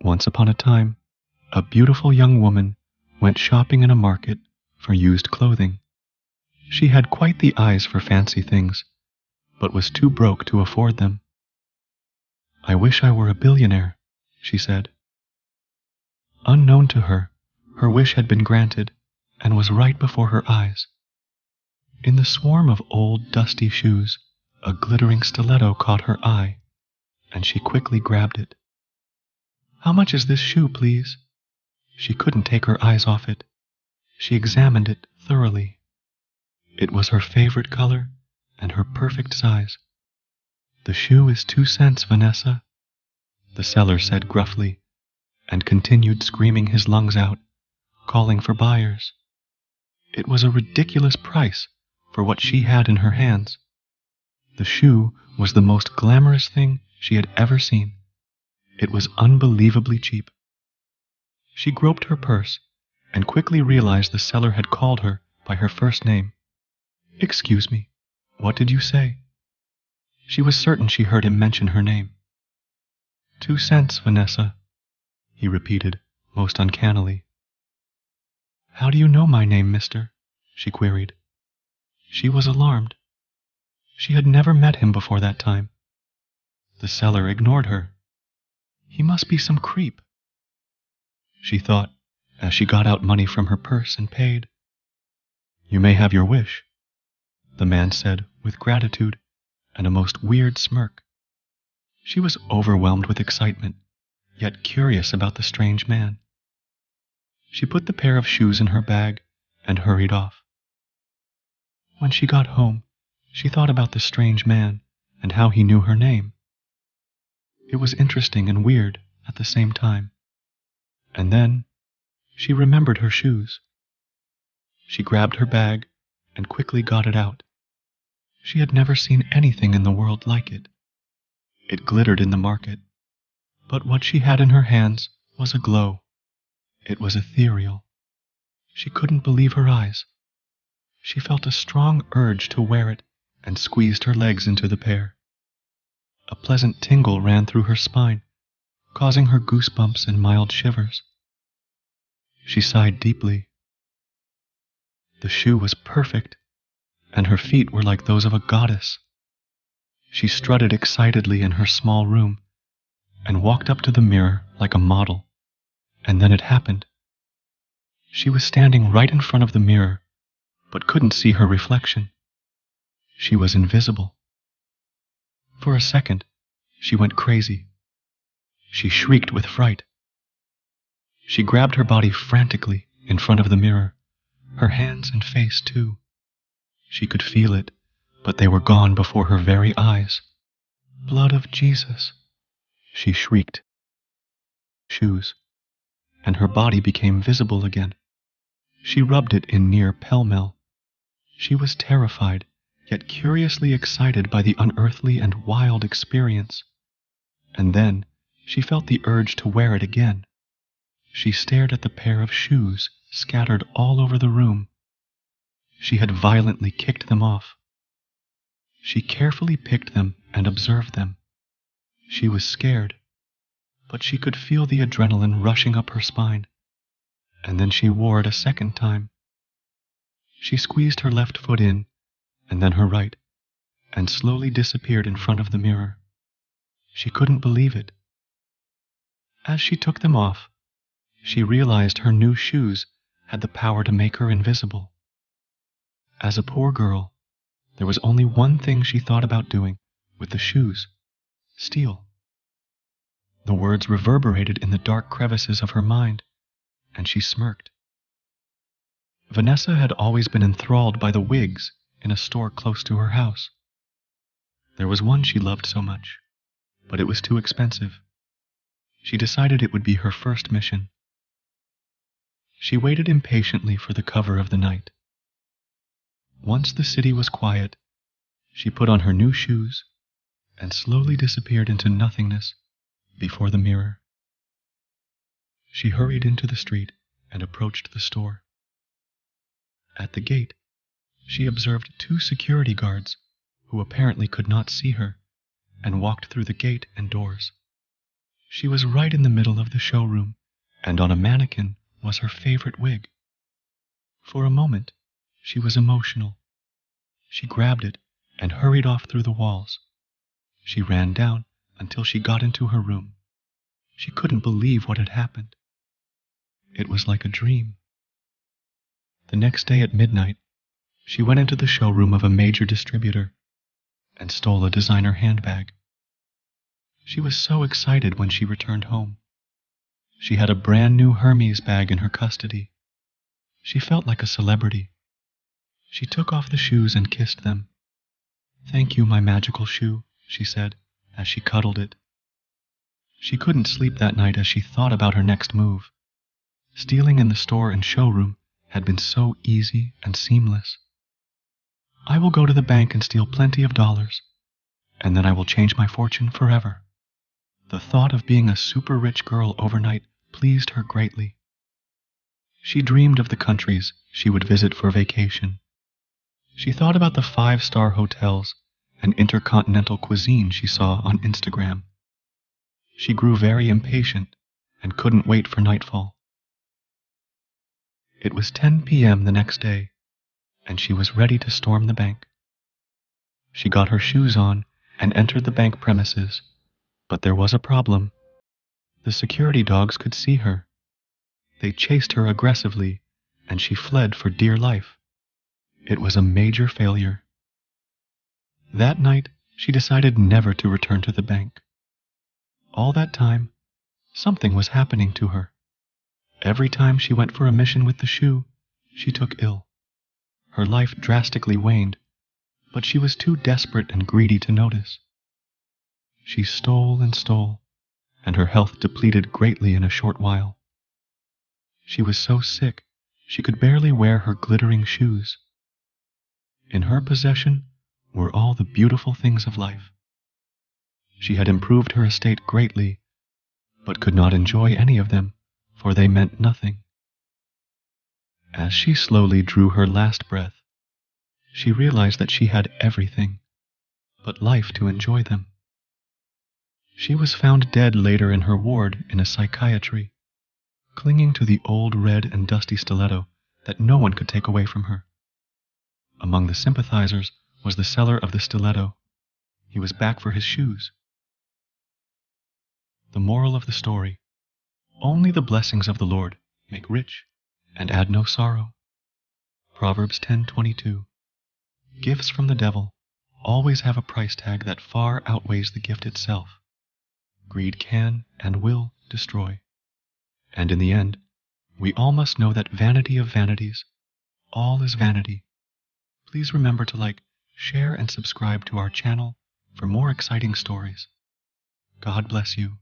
Once upon a time, a beautiful young woman went shopping in a market for used clothing. She had quite the eyes for fancy things, but was too broke to afford them. "I wish I were a billionaire," she said. Unknown to her, her wish had been granted and was right before her eyes. In the swarm of old, dusty shoes, a glittering stiletto caught her eye, and she quickly grabbed it. "How much is this shoe, please?" She couldn't take her eyes off it. She examined it thoroughly. It was her favorite color and her perfect size. "The shoe is 2 cents, Vanessa," the seller said gruffly, and continued screaming his lungs out, calling for buyers. It was a ridiculous price for what she had in her hands. The shoe was the most glamorous thing she had ever seen. It was unbelievably cheap. She groped her purse and quickly realized the seller had called her by her first name. "Excuse me, what did you say?" She was certain she heard him mention her name. 2 cents, Vanessa," he repeated, most uncannily. "How do you know my name, mister?" she queried. She was alarmed. She had never met him before that time. The seller ignored her. He must be some creep, she thought, as she got out money from her purse and paid. "You may have your wish," the man said with gratitude and a most weird smirk. She was overwhelmed with excitement, yet curious about the strange man. She put the pair of shoes in her bag and hurried off. When she got home, she thought about the strange man and how he knew her name. It was interesting and weird at the same time. And then she remembered her shoes. She grabbed her bag and quickly got it out. She had never seen anything in the world like it. It glittered in the market, but what she had in her hands was a glow. It was ethereal. She couldn't believe her eyes. She felt a strong urge to wear it and squeezed her legs into the pair. A pleasant tingle ran through her spine, causing her goosebumps and mild shivers. She sighed deeply. The shoe was perfect, and her feet were like those of a goddess. She strutted excitedly in her small room and walked up to the mirror like a model. And then it happened. She was standing right in front of the mirror, but couldn't see her reflection. She was invisible. For a second, she went crazy. She shrieked with fright. She grabbed her body frantically in front of the mirror, her hands and face too. She could feel it, but they were gone before her very eyes. "Blood of Jesus," she shrieked. Shoes, and her body became visible again. She rubbed it in near pell-mell. She was terrified, yet curiously excited by the unearthly and wild experience. And then she felt the urge to wear it again. She stared at the pair of shoes scattered all over the room. She had violently kicked them off. She carefully picked them and observed them. She was scared, but she could feel the adrenaline rushing up her spine. And then she wore it a second time. She squeezed her left foot in, and then her right, and slowly disappeared in front of the mirror. She couldn't believe it. As she took them off, she realized her new shoes had the power to make her invisible. As a poor girl, there was only one thing she thought about doing with the shoes: steal. The words reverberated in the dark crevices of her mind, and she smirked. Vanessa had always been enthralled by the wigs in a store close to her house. There was one she loved so much, but it was too expensive. She decided it would be her first mission. She waited impatiently for the cover of the night. Once the city was quiet, she put on her new shoes and slowly disappeared into nothingness before the mirror. She hurried into the street and approached the store. At the gate, she observed 2 security guards who apparently could not see her and walked through the gate and doors. She was right in the middle of the showroom, and on a mannequin was her favorite wig. For a moment, she was emotional. She grabbed it and hurried off through the walls. She ran down until she got into her room. She couldn't believe what had happened. It was like a dream. The next day at midnight, she went into the showroom of a major distributor and stole a designer handbag. She was so excited when she returned home. She had a brand new Hermes bag in her custody. She felt like a celebrity. She took off the shoes and kissed them. "Thank you, my magical shoe," she said, as she cuddled it. She couldn't sleep that night as she thought about her next move. Stealing in the store and showroom had been so easy and seamless. "I will go to the bank and steal plenty of dollars, and then I will change my fortune forever." The thought of being a super rich girl overnight pleased her greatly. She dreamed of the countries she would visit for vacation. She thought about the 5-star hotels and intercontinental cuisine she saw on Instagram. She grew very impatient and couldn't wait for nightfall. It was 10 p.m. the next day, and she was ready to storm the bank. She got her shoes on and entered the bank premises, but there was a problem. The security dogs could see her. They chased her aggressively, and she fled for dear life. It was a major failure. That night, she decided never to return to the bank. All that time, something was happening to her. Every time she went for a mission with the shoe, she took ill. Her life drastically waned, but she was too desperate and greedy to notice. She stole and stole, and her health depleted greatly in a short while. She was so sick, she could barely wear her glittering shoes. In her possession were all the beautiful things of life. She had improved her estate greatly, but could not enjoy any of them, for they meant nothing. As she slowly drew her last breath, she realized that she had everything but life to enjoy them. She was found dead later in her ward in a psychiatry, clinging to the old red and dusty stiletto that no one could take away from her. Among the sympathizers was the seller of the stiletto. He was back for his shoes. The moral of the story: only the blessings of the Lord make rich and add no sorrow. Proverbs 10:22. Gifts from the devil always have a price tag that far outweighs the gift itself. Greed can and will destroy. And in the end, we all must know that vanity of vanities, all is vanity. Please remember to like, share, and subscribe to our channel for more exciting stories. God bless you.